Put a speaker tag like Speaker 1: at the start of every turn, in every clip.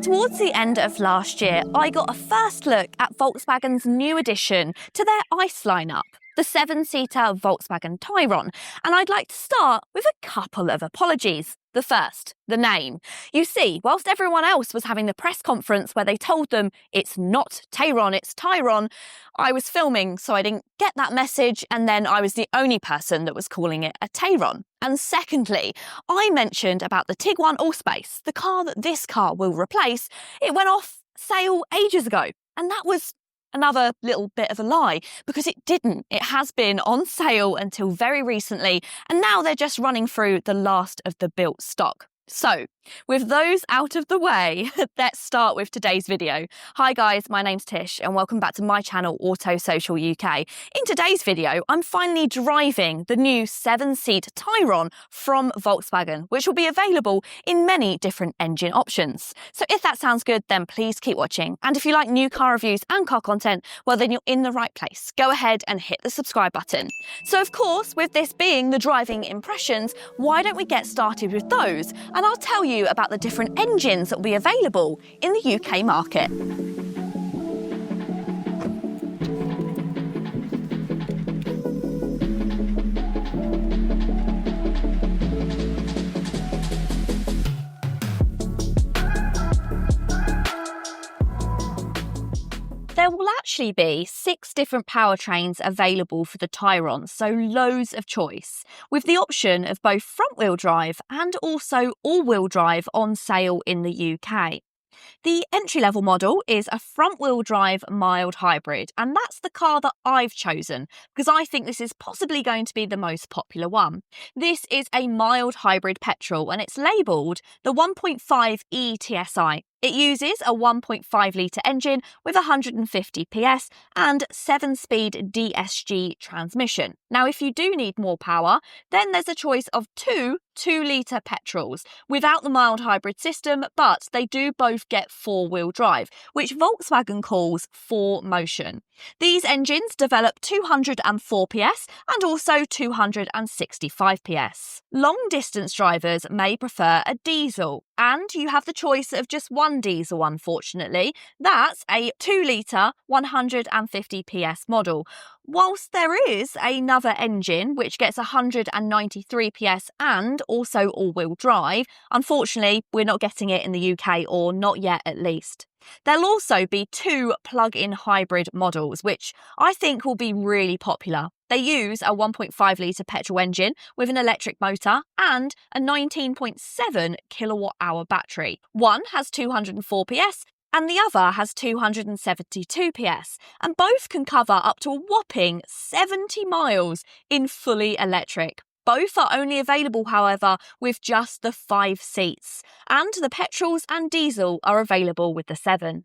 Speaker 1: Towards the end of last year, I got a first look at Volkswagen's new addition to their ICE lineup, the 7-seater Volkswagen Tayron, and I'd like to start with a couple of apologies. The first, the name. You see, whilst everyone else was having the press conference where they told them it's not Tayron, it's Tayron, I was filming, so I didn't get that message, and then I was the only person that was calling it a Tayron. And secondly, I mentioned about the Tiguan Allspace, the car that this car will replace. It went off sale ages ago, and that was another little bit of a lie, because it didn't. It has been on sale until very recently, and now they're just running through the last of the built stock. So, with those out of the way, let's start with today's video. Hi guys, my name's Tish and welcome back to my channel Auto Social UK. In today's video, I'm finally driving the new 7-seat Tayron from Volkswagen, which will be available in many different engine options. So if that sounds good, then please keep watching. And if you like new car reviews and car content, well then you're in the right place. Go ahead and hit the subscribe button. So of course, with this being the driving impressions, why don't we get started with those? And I'll tell you about the different engines that will be available in the UK market. There will actually be 6 different powertrains available for the Tayron, so loads of choice, with the option of both front-wheel drive and also all-wheel drive on sale in the UK. The entry-level model is a front-wheel drive mild hybrid, and that's the car that I've chosen because I think this is possibly going to be the most popular one. This is a mild hybrid petrol and it's labelled the 1.5 ETSI. It uses a 1.5 litre engine with 150 PS and 7-speed DSG transmission. Now, if you do need more power, then there's a choice of 2 2-litre petrols without the mild hybrid system, but they do both get 4-wheel drive, which Volkswagen calls 4Motion. These engines develop 204 PS and also 265 PS. Long-distance drivers may prefer a diesel, and you have the choice of just one diesel, unfortunately. That's a 2-litre 150 PS model. Whilst there is another engine which gets 193 PS and also all-wheel drive, unfortunately we're not getting it in the UK, or not yet at least. There'll also be 2 plug-in hybrid models, which I think will be really popular. They use a 1.5 litre petrol engine with an electric motor and a 19.7 kilowatt-hour battery. One has 204 PS and the other has 272 PS, and both can cover up to a whopping 70 miles in fully electric. Both are only available, however, with just the 5 seats, and the petrols and diesel are available with the 7.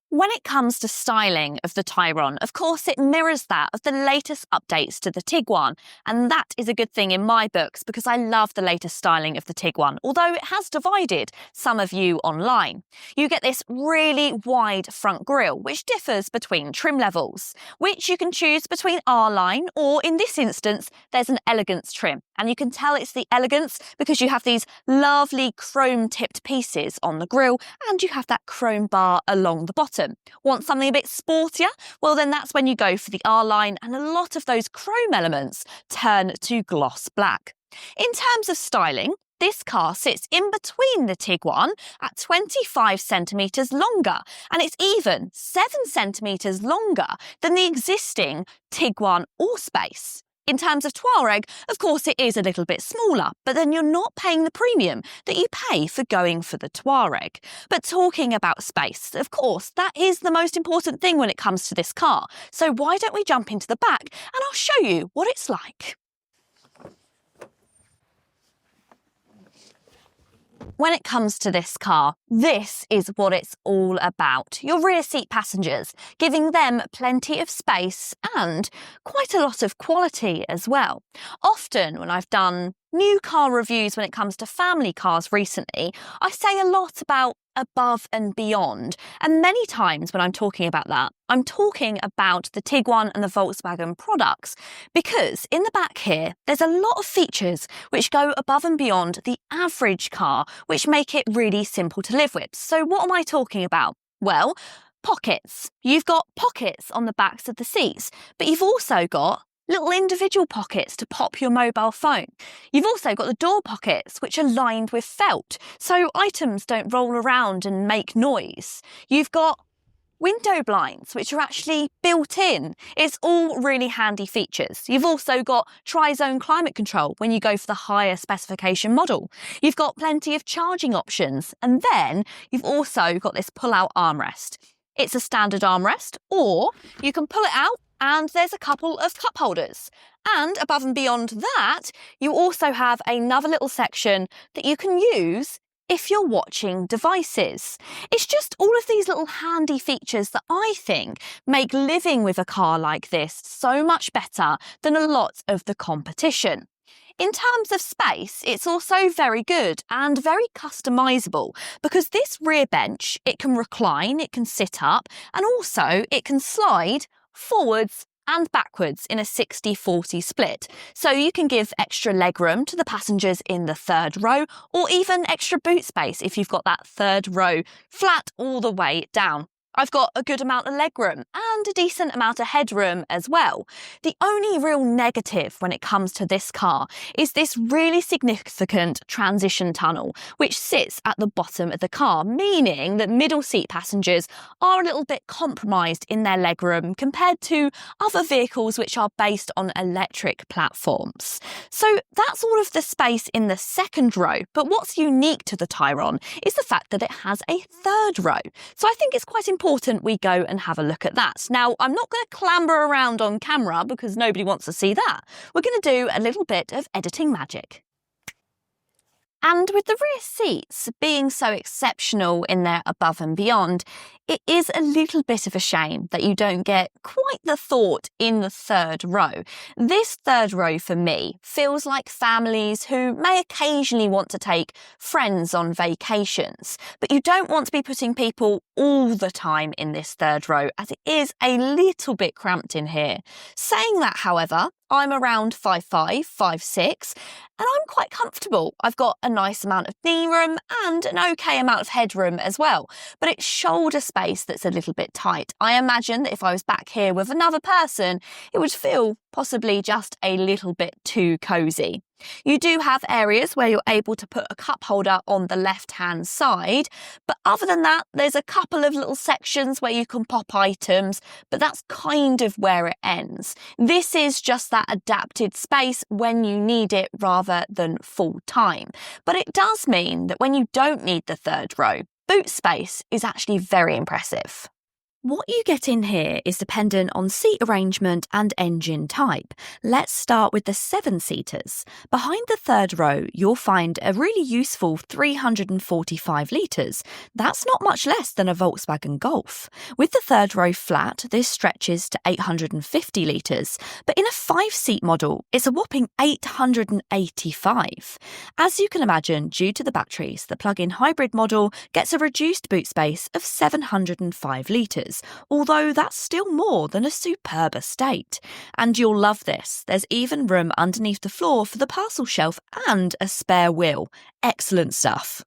Speaker 1: When it comes to styling of the Tayron, of course it mirrors that of the latest updates to the Tiguan, and that is a good thing in my books because I love the latest styling of the Tiguan, although it has divided some of you online. You get this really wide front grille, which differs between trim levels, which you can choose between R-Line, or in this instance, there's an elegance trim. And you can tell it's the elegance because you have these lovely chrome-tipped pieces on the grille and you have that chrome bar along the bottom. Want something a bit sportier? Well, then that's when you go for the R-Line, and a lot of those chrome elements turn to gloss black. In terms of styling, this car sits in between the Tiguan at 25 centimetres longer, and it's even 7 centimetres longer than the existing Tiguan Allspace. In terms of Touareg, of course, it is a little bit smaller, but then you're not paying the premium that you pay for going for the Touareg. But talking about space, of course, that is the most important thing when it comes to this car. So why don't we jump into the back and I'll show you what it's like. When it comes to this car, this is what it's all about. Your rear seat passengers, giving them plenty of space and quite a lot of quality as well. Often when I've done new car reviews when it comes to family cars recently, I say a lot about above and beyond. And many times when I'm talking about that, I'm talking about the Tiguan and the Volkswagen products, because in the back here, there's a lot of features which go above and beyond the average car, which make it really simple to live with. So what am I talking about? Well, pockets. You've got pockets on the backs of the seats, but you've also got little individual pockets to pop your mobile phone. You've also got the door pockets, which are lined with felt, so items don't roll around and make noise. You've got window blinds, which are actually built in. It's all really handy features. You've also got tri-zone climate control when you go for the higher specification model. You've got plenty of charging options, and then you've also got this pull-out armrest. It's a standard armrest, or you can pull it out and there's a couple of cup holders. And above and beyond that, you also have another little section that you can use if you're watching devices. It's just all of these little handy features that I think make living with a car like this so much better than a lot of the competition. In terms of space, it's also very good and very customisable, because this rear bench, it can recline, it can sit up, and also it can slide forwards and backwards in a 60-40 split. So you can give extra legroom to the passengers in the third row, or even extra boot space if you've got that third row flat all the way down. I've got a good amount of legroom and a decent amount of headroom as well. The only real negative when it comes to this car is this really significant transition tunnel, which sits at the bottom of the car, meaning that middle seat passengers are a little bit compromised in their legroom compared to other vehicles which are based on electric platforms. So that's all of the space in the second row, but what's unique to the Tayron is the fact that it has a third row. So I think it's quite important we go and have a look at that. Now, I'm not going to clamber around on camera because nobody wants to see that. We're going to do a little bit of editing magic. And with the rear seats being so exceptional in their above and beyond, it is a little bit of a shame that you don't get quite the thought in the third row. This third row for me feels like families who may occasionally want to take friends on vacations, but you don't want to be putting people all the time in this third row, as it is a little bit cramped in here. Saying that, however, I'm around 5'5", 5'6", and I'm quite comfortable. I've got a nice amount of knee room and an okay amount of headroom as well, but it's shoulder space that's a little bit tight. I imagine that if I was back here with another person, it would feel possibly just a little bit too cosy. You do have areas where you're able to put a cup holder on the left-hand side, but other than that, there's a couple of little sections where you can pop items, but that's kind of where it ends. This is just that adapted space when you need it rather than full time. But it does mean that when you don't need the third row, boot space is actually very impressive. What you get in here is dependent on seat arrangement and engine type. Let's start with the 7-seaters. Behind the third row, you'll find a really useful 345 litres. That's not much less than a Volkswagen Golf. With the third row flat, this stretches to 850 litres, but in a 5-seat model, it's a whopping 885. As you can imagine, due to the batteries, the plug-in hybrid model gets a reduced boot space of 705 litres. Although that's still more than a superb estate. And you'll love this. There's even room underneath the floor for the parcel shelf and a spare wheel. Excellent stuff.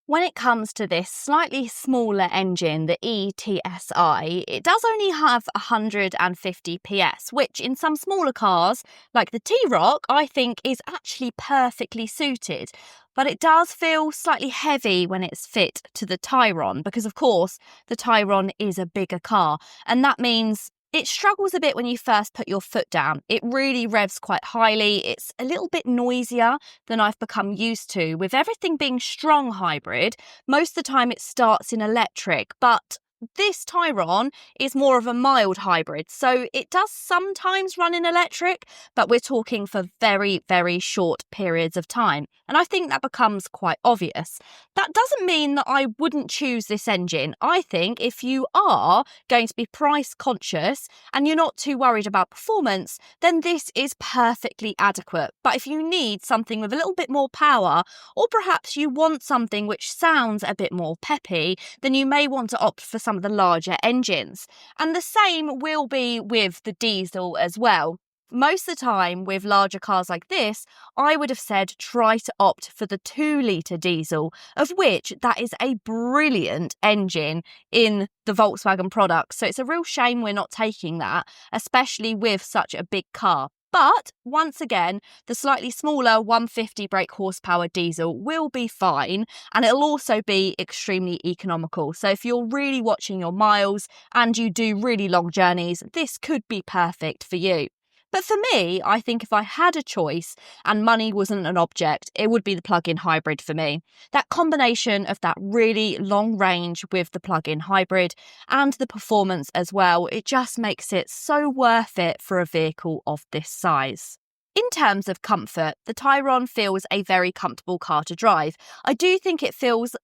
Speaker 1: When it comes to this slightly smaller engine, the ETSI, it does only have 150 PS, which in some smaller cars, like the T-Roc, I think is actually perfectly suited. But it does feel slightly heavy when it's fit to the Tayron, because of course the Tayron is a bigger car, and that means it struggles a bit when you first put your foot down. It really revs quite highly. It's a little bit noisier than I've become used to. With everything being strong hybrid, most of the time it starts in electric, but this Tayron is more of a mild hybrid, so it does sometimes run in electric, but we're talking for very, very short periods of time. And I think that becomes quite obvious. That doesn't mean that I wouldn't choose this engine. I think if you are going to be price conscious and you're not too worried about performance, then this is perfectly adequate. But if you need something with a little bit more power, or perhaps you want something which sounds a bit more peppy, then you may want to opt for some of the larger engines. And the same will be with the diesel as well. Most of the time with larger cars like this, I would have said try to opt for the 2-litre diesel, of which that is a brilliant engine in the Volkswagen product. So it's a real shame we're not taking that, especially with such a big car. But once again, the slightly smaller 150 brake horsepower diesel will be fine, and it'll also be extremely economical. So if you're really watching your miles and you do really long journeys, this could be perfect for you. But for me, I think if I had a choice and money wasn't an object, it would be the plug-in hybrid for me. That combination of that really long range with the plug-in hybrid and the performance as well, it just makes it so worth it for a vehicle of this size. In terms of comfort, the Tayron feels a very comfortable car to drive. I do think it feels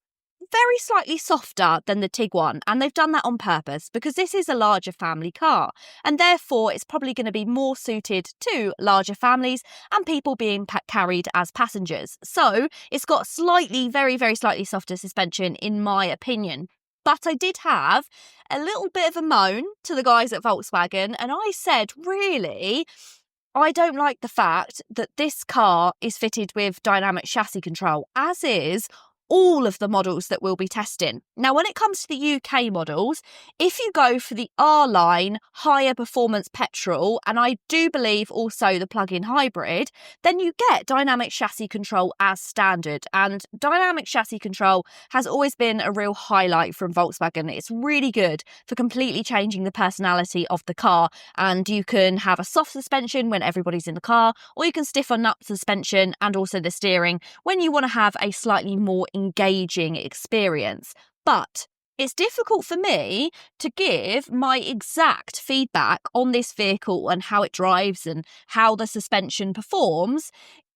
Speaker 1: very slightly softer than the Tiguan, and they've done that on purpose because this is a larger family car, and therefore it's probably going to be more suited to larger families and people being carried as passengers. So it's got very, very slightly softer suspension in my opinion. But I did have a little bit of a moan to the guys at Volkswagen, and I said, really, I don't like the fact that this car is fitted with dynamic chassis control, as is all of the models that we'll be testing. Now, when it comes to the UK models, if you go for the R-Line higher performance petrol, and I do believe also the plug-in hybrid, then you get dynamic chassis control as standard. And dynamic chassis control has always been a real highlight from Volkswagen. It's really good for completely changing the personality of the car, and you can have a soft suspension when everybody's in the car, or you can stiffen up suspension and also the steering when you want to have a slightly more engaging experience. But it's difficult for me to give my exact feedback on this vehicle and how it drives and how the suspension performs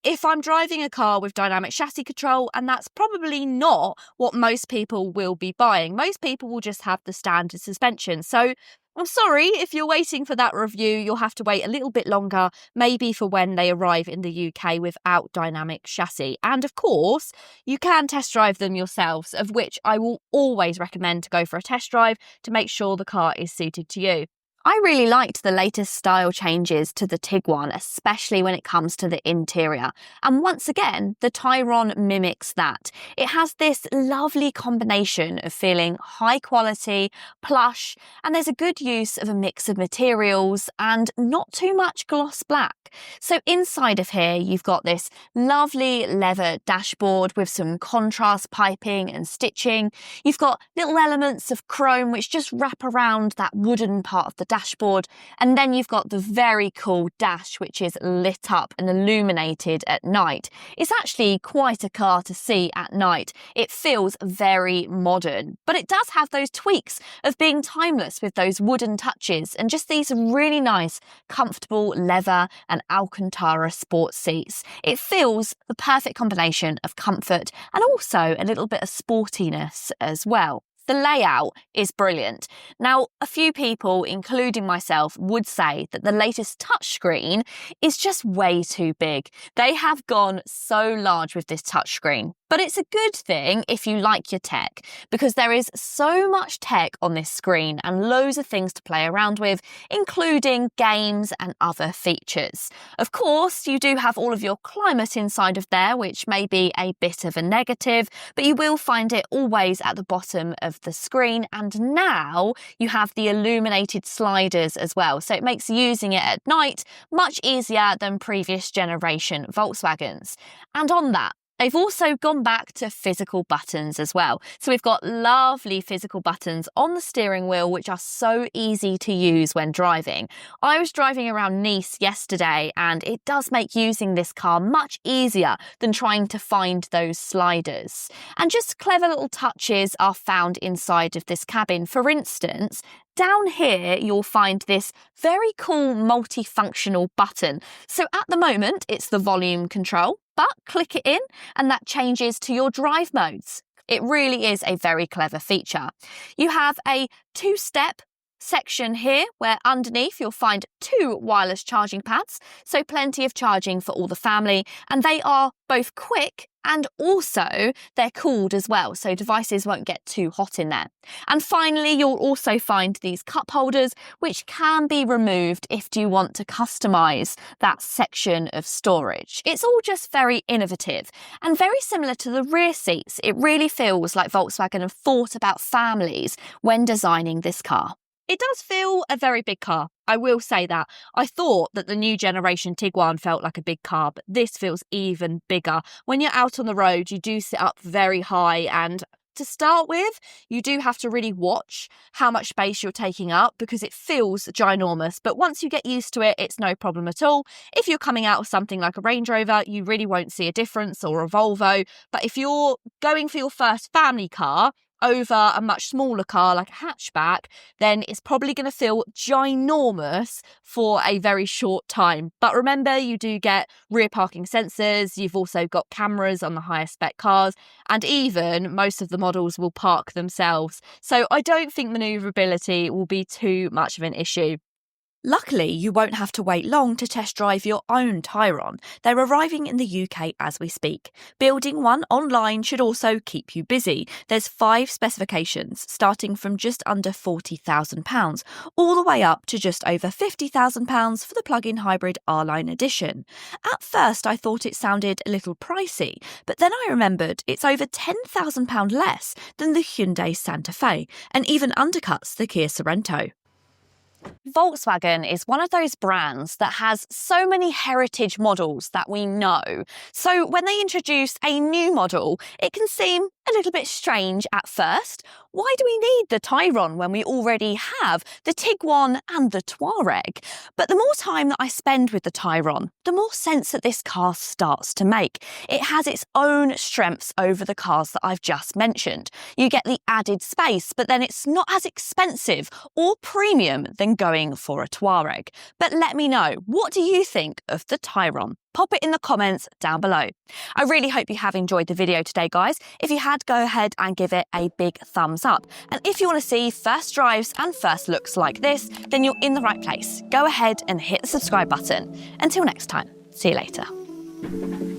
Speaker 1: if I'm driving a car with dynamic chassis control, and that's probably not what most people will be buying. Most people will just have the standard suspension. So I'm sorry, if you're waiting for that review, you'll have to wait a little bit longer, maybe for when they arrive in the UK without dynamic chassis. And of course, you can test drive them yourselves, of which I will always recommend to go for a test drive to make sure the car is suited to you. I really liked the latest style changes to the Tiguan, especially when it comes to the interior. And once again, the Tayron mimics that. It has this lovely combination of feeling high quality, plush, and there's a good use of a mix of materials and not too much gloss black. So inside of here, you've got this lovely leather dashboard with some contrast piping and stitching. You've got little elements of chrome which just wrap around that wooden part of the dashboard, and then you've got the very cool dash which is lit up and illuminated at night. It's actually quite a car to see at night. It feels very modern, but it does have those tweaks of being timeless with those wooden touches and just these really nice comfortable leather and Alcantara sports seats. It feels the perfect combination of comfort and also a little bit of sportiness as well. The layout is brilliant. Now, a few people, including myself, would say that the latest touchscreen is just way too big. They have gone so large with this touchscreen. But it's a good thing if you like your tech, because there is so much tech on this screen and loads of things to play around with, including games and other features. Of course, you do have all of your climate inside of there, which may be a bit of a negative, but you will find it always at the bottom of the screen. And now you have the illuminated sliders as well. So it makes using it at night much easier than previous generation Volkswagens. And on that, They've also gone back to physical buttons as well. So we've got lovely physical buttons on the steering wheel, which are so easy to use when driving. I was driving around Nice yesterday, and it does make using this car much easier than trying to find those sliders. And just clever little touches are found inside of this cabin. For instance, down here, you'll find this very cool multifunctional button. So at the moment, it's the volume control, but click it in and that changes to your drive modes. It really is a very clever feature. You have a two-step section here where underneath you'll find 2 wireless charging pads, so plenty of charging for all the family, and they are both quick and also they're cooled as well, so devices won't get too hot in there. And finally, you'll also find these cup holders, which can be removed if you want to customize that section of storage. It's all just very innovative and very similar to the rear seats. It really feels like Volkswagen have thought about families when designing this car. It does feel a very big car, I will say that. I thought that the new generation Tiguan felt like a big car, but this feels even bigger. When you're out on the road, you do sit up very high, and to start with, you do have to really watch how much space you're taking up because it feels ginormous. But once you get used to it, it's no problem at all. If you're coming out of something like a Range Rover, you really won't see a difference, or a Volvo. But if you're going for your first family car over a much smaller car like a hatchback, then it's probably going to feel ginormous for a very short time. But remember, you do get rear parking sensors, you've also got cameras on the higher spec cars, and even most of the models will park themselves. So I don't think manoeuvrability will be too much of an issue. Luckily, you won't have to wait long to test drive your own Tayron. They're arriving in the UK as we speak. Building one online should also keep you busy. There's 5 specifications, starting from just under £40,000, all the way up to just over £50,000 for the plug-in hybrid R-Line edition. At first, I thought it sounded a little pricey, but then I remembered it's over £10,000 less than the Hyundai Santa Fe, and even undercuts the Kia Sorento. Volkswagen is one of those brands that has so many heritage models that we know. So when they introduce a new model, it can seem a little bit strange at first. Why do we need the Tayron when we already have the Tiguan and the Touareg? But the more time that I spend with the Tayron, the more sense that this car starts to make. It has its own strengths over the cars that I've just mentioned. You get the added space, but then it's not as expensive or premium than going for a Touareg. But let me know, what do you think of the Tayron? Pop it in the comments down below. I really hope you have enjoyed the video today, guys. If you had, go ahead and give it a big thumbs up. And if you want to see first drives and first looks like this, then you're in the right place. Go ahead and hit the subscribe button. Until next time, see you later.